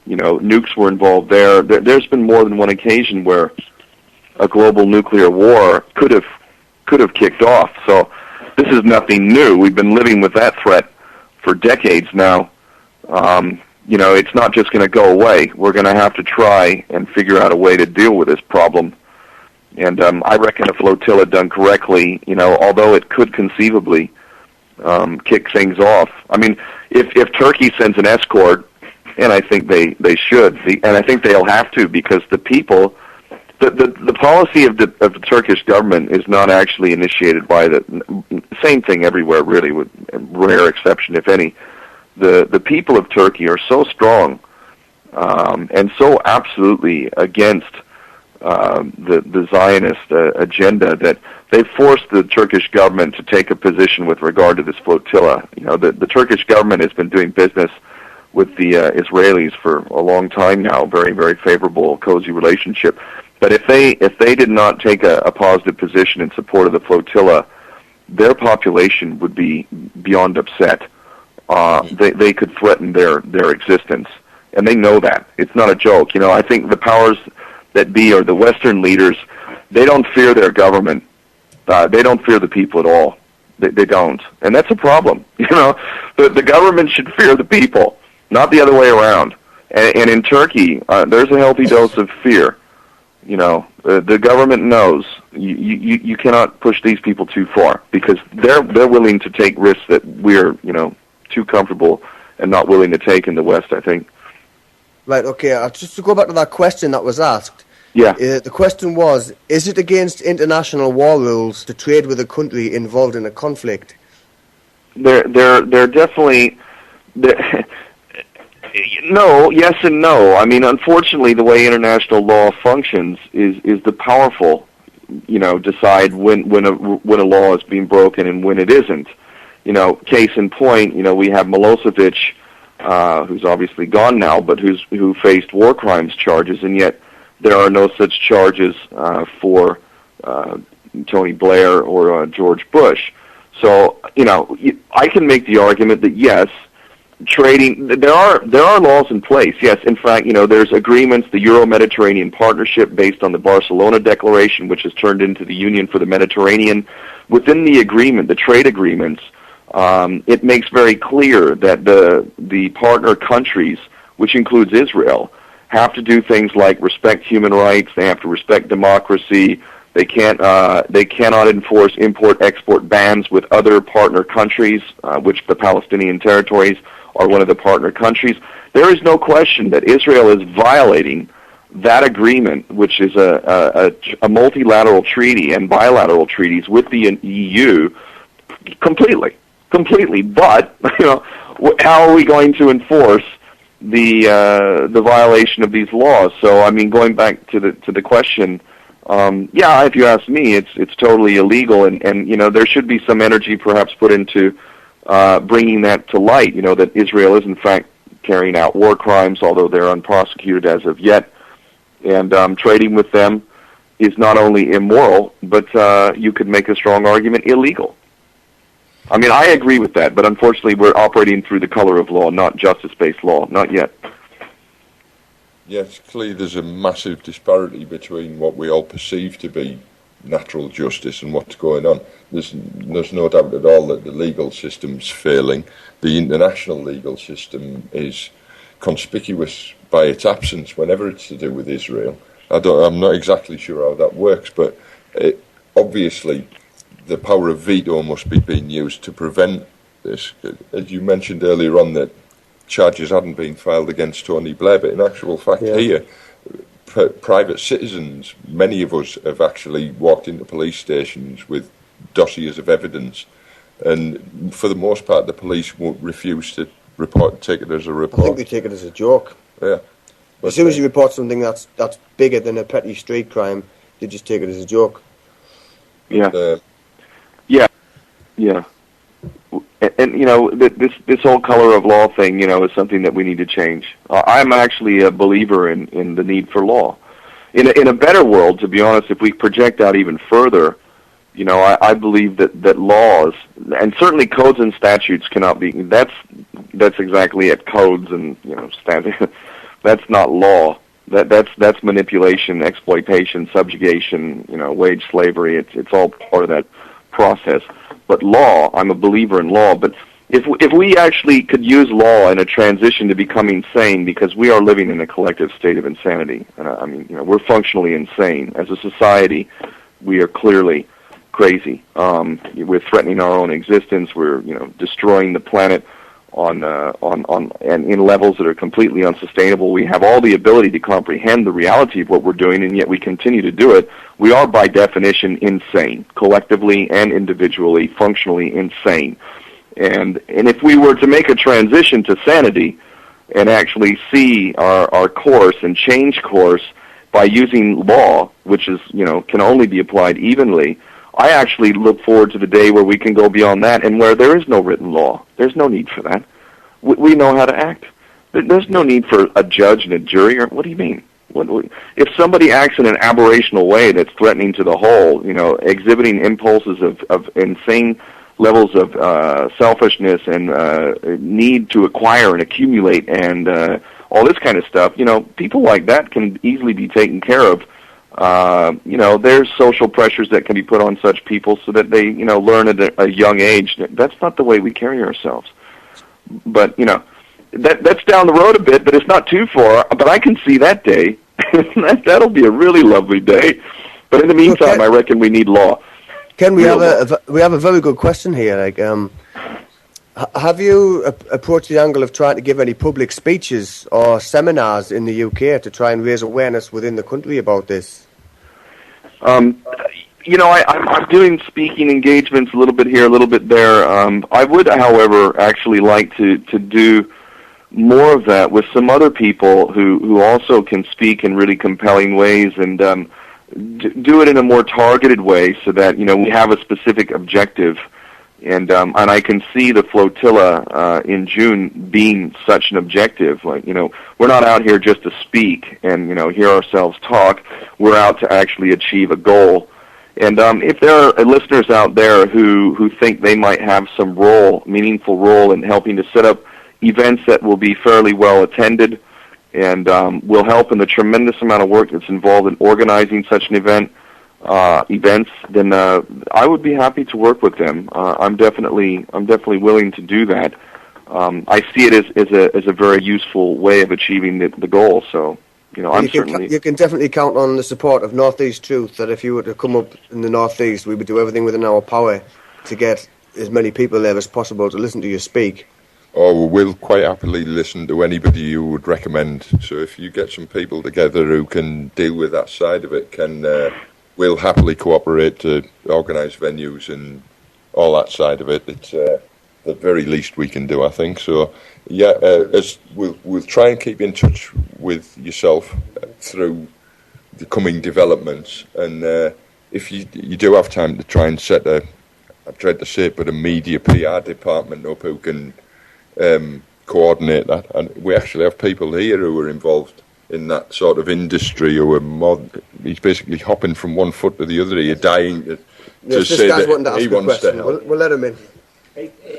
nukes were involved there. There's been more than one occasion where a global nuclear war could have kicked off. So this is nothing new. We've been living with that threat for decades now. It's not just going to go away. We're going to have to try and figure out a way to deal with this problem. And I reckon a flotilla done correctly, although it could conceivably kick things off. I mean, if Turkey sends an escort, and I think they should, and I think they'll have to, because the people, the policy of the Turkish government is not actually initiated by the same thing everywhere, really, with rare exception, if any. The people of Turkey are so strong and so absolutely against the Zionist agenda that they've forced the Turkish government to take a position with regard to this flotilla. The Turkish government has been doing business with the Israelis for a long time now, very, very favorable, cozy relationship. But if they did not take a positive position in support of the flotilla, their population would be beyond upset. They could threaten their existence, and they know that. It's not a joke. I think the powers that be, or the Western leaders, they don't fear their government. They don't fear the people at all. They don't, and that's a problem. The government should fear the people, not the other way around. And in Turkey, there's a healthy dose of fear. The government knows you cannot push these people too far, because they're willing to take risks that we're too comfortable and not willing to take in the West, I think. Right, okay. Just to go back to that question that was asked. Yeah. The question was, is it against international war rules to trade with a country involved in a conflict? They're definitely... No, yes and no. I mean, unfortunately, the way international law functions is the powerful, decide when a law is being broken and when it isn't. Case in point, we have Milosevic, who's obviously gone now, but who faced war crimes charges, and yet there are no such charges for Tony Blair or George Bush. So, I can make the argument that yes, trading, there are laws in place. Yes, in fact, there's agreements, the Euro-Mediterranean Partnership based on the Barcelona Declaration, which has turned into the Union for the Mediterranean. Within the agreement, the trade agreements, it makes very clear that the partner countries, which includes Israel, have to do things like respect human rights. They have to respect democracy. They cannot enforce import-export bans with other partner countries, which the Palestinian territories are one of the partner countries. There is no question that Israel is violating that agreement, which is a multilateral treaty and bilateral treaties with the EU, completely. But how are we going to enforce the violation of these laws? So, I mean, going back to the question, if you ask me, it's totally illegal, and there should be some energy perhaps put into bringing that to light. That Israel is in fact carrying out war crimes, although they're unprosecuted as of yet, and trading with them is not only immoral, but you could make a strong argument illegal. I mean, I agree with that, but unfortunately we're operating through the color of law, not justice-based law, not yet. Yes, clearly there's a massive disparity between what we all perceive to be natural justice and what's going on. There's no doubt at all that the legal system's failing. The international legal system is conspicuous by its absence whenever it's to do with Israel. I'm not exactly sure how that works, but obviously the power of veto must be being used to prevent this. As you mentioned earlier on, that charges hadn't been filed against Tony Blair, but in actual fact here, private citizens, many of us have actually walked into police stations with dossiers of evidence, and for the most part the police won't refuse to take it as a report. I think they take it as a joke. Yeah. But as soon as you report something that's bigger than a petty street crime, they just take it as a joke. Yeah. Yeah. And this whole color of law thing, is something that we need to change. I'm actually a believer in the need for law. In a better world, to be honest, if we project out even further, I believe that laws, and certainly codes and statutes cannot be. That's exactly it. Codes and statutes. That's not law. That's manipulation, exploitation, subjugation, wage slavery. It's all part of that process. But law, I'm a believer in law, but if we actually could use law in a transition to becoming sane, because we are living in a collective state of insanity. And we're functionally insane. As a society, we are clearly crazy. We're threatening our own existence. We're, destroying the planet on and in levels that are completely unsustainable. We have all the ability to comprehend the reality of what we're doing, and yet we continue to do it. We are, by definition, insane, collectively and individually, functionally insane. And if we were to make a transition to sanity and actually see our course and change course by using law, which is, can only be applied evenly, I actually look forward to the day where we can go beyond that and where there is no written law. There's no need for that. We know how to act. There's no need for a judge and a jury. Or what do you mean? If somebody acts in an aberrational way that's threatening to the whole, exhibiting impulses of insane levels of selfishness and need to acquire and accumulate and all this kind of stuff, people like that can easily be taken care of. There's social pressures that can be put on such people so that they, learn at a young age. That's not the way we carry ourselves. But, that's down the road a bit, but it's not too far. But I can see that day. That'll be a really lovely day. But in the meantime, I reckon we need law. Ken, we have a very good question here. Have you approached the angle of trying to give any public speeches or seminars in the UK to try and raise awareness within the country about this? I'm doing speaking engagements a little bit here, a little bit there. I would, however, actually like to do more of that with some other people who also can speak in really compelling ways and do it in a more targeted way so that, we have a specific objective. And I can see the flotilla in June being such an objective. We're not out here just to speak and, hear ourselves talk. We're out to actually achieve a goal. And if there are listeners out there who think they might have some meaningful role in helping to set up events that will be fairly well attended and will help in the tremendous amount of work that's involved in organizing such an events, then I would be happy to work with them. I'm definitely willing to do that. I see it as a very useful way of achieving the goal. So, you can definitely count on the support of Northeast Truth. That if you were to come up in the Northeast, we would do everything within our power to get as many people there as possible to listen to you speak. Oh, we'll quite happily listen to anybody you would recommend. So if you get some people together who can deal with that side of it, we'll happily cooperate to organise venues and all that side of it. It's the very least we can do, I think. So, as we'll try and keep in touch with yourself through the coming developments. And if you do have time to try and set I dread to say it, but a media PR department up who can coordinate that. And we actually have people here who are involved in that sort of industry who are he's basically hopping from one foot to the other. You're dying to say that he wants to help. We'll let him in.